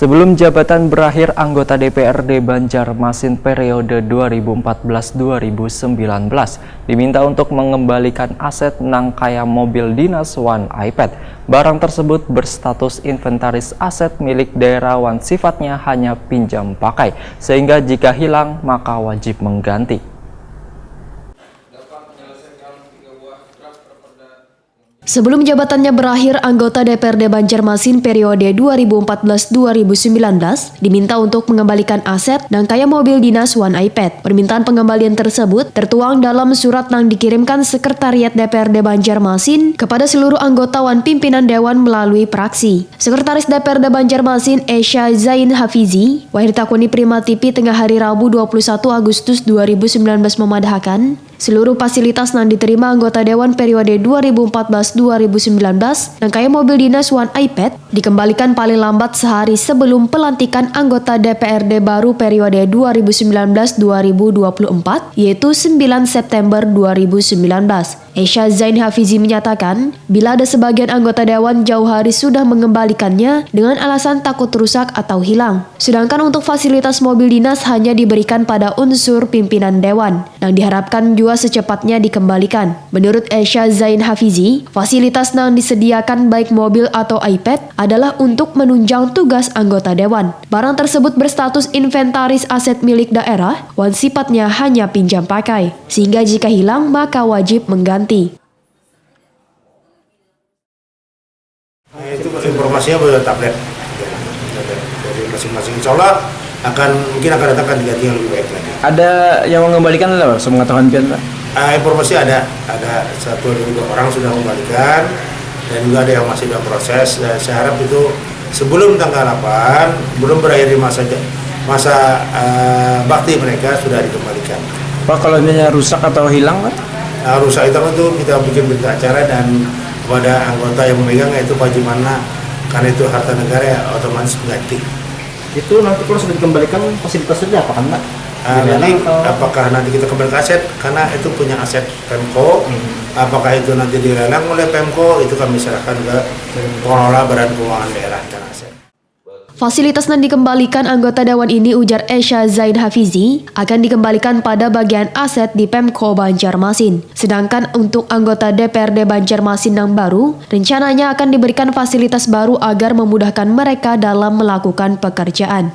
Sebelum jabatan berakhir, anggota DPRD Banjarmasin periode 2014-2019 diminta untuk mengembalikan aset nangkaya mobil dinas One iPad. Barang tersebut berstatus inventaris aset milik daerawan, sifatnya hanya pinjam pakai, sehingga jika hilang maka wajib mengganti. Sebelum jabatannya berakhir, anggota DPRD Banjarmasin periode 2014-2019 diminta untuk mengembalikan aset nangkaya mobil dinas One iPad. Permintaan pengembalian tersebut tertuang dalam surat yang dikirimkan Sekretariat DPRD Banjarmasin kepada seluruh anggota Wan Pimpinan Dewan melalui praksi. Sekretaris DPRD Banjarmasin Esha Zain Hafizi, ditakoni Prima TV tengah hari Rabu 21 Agustus 2019 memadahkan seluruh fasilitas yang diterima anggota Dewan periode 2014-2019 nangkaya mobil dinas One iPad dikembalikan paling lambat sehari sebelum pelantikan anggota DPRD baru periode 2019-2024 yaitu 9 September 2019. Esha Zain Hafizi menyatakan bila ada sebagian anggota Dewan jauh hari sudah mengembalikannya dengan alasan takut rusak atau hilang. Sedangkan untuk fasilitas mobil dinas hanya diberikan pada unsur pimpinan Dewan yang diharapkan juga secepatnya dikembalikan. Menurut Esha Zain Hafizi, fasilitas yang disediakan baik mobil atau iPad adalah untuk menunjang tugas anggota Dewan. Barang tersebut berstatus inventaris aset milik daerah, wan sifatnya hanya pinjam pakai, sehingga jika hilang maka wajib mengganti. Itu informasinya pada tablet dari masing-masing. Insya Allah mungkin akan datangkan diganti yang lebih baik lagi. Ada yang mengembalikan lah, sepengetahuan pian, Pak? Informasi ada 1 atau 2 orang sudah mengembalikan dan juga ada yang masih dalam proses. Dan saya harap itu sebelum tanggal 8, belum berakhir masa bakti mereka sudah dikembalikan. Pak, kalau misalnya rusak atau hilang, Pak? Rusak itu kita bikin berita acara dan kepada anggota yang memegang yaitu Pak Jimana, karena itu harta negara ya otomatis mengganti. Itu nanti kalau sudah dikembalikan fasilitasnya apa kan, Pak? Nanti apakah nanti kita kembali ke aset karena itu punya aset Pemko, apakah itu nanti dilelang oleh Pemko, itu kami serahkan ke pengelola Badan Keuangan Daerah dan Aset. Fasilitas yang dikembalikan anggota Dewan ini, ujar Esha Zain Hafizi, akan dikembalikan pada bagian aset di Pemko Banjarmasin. Sedangkan untuk anggota DPRD Banjarmasin yang baru, rencananya akan diberikan fasilitas baru agar memudahkan mereka dalam melakukan pekerjaan.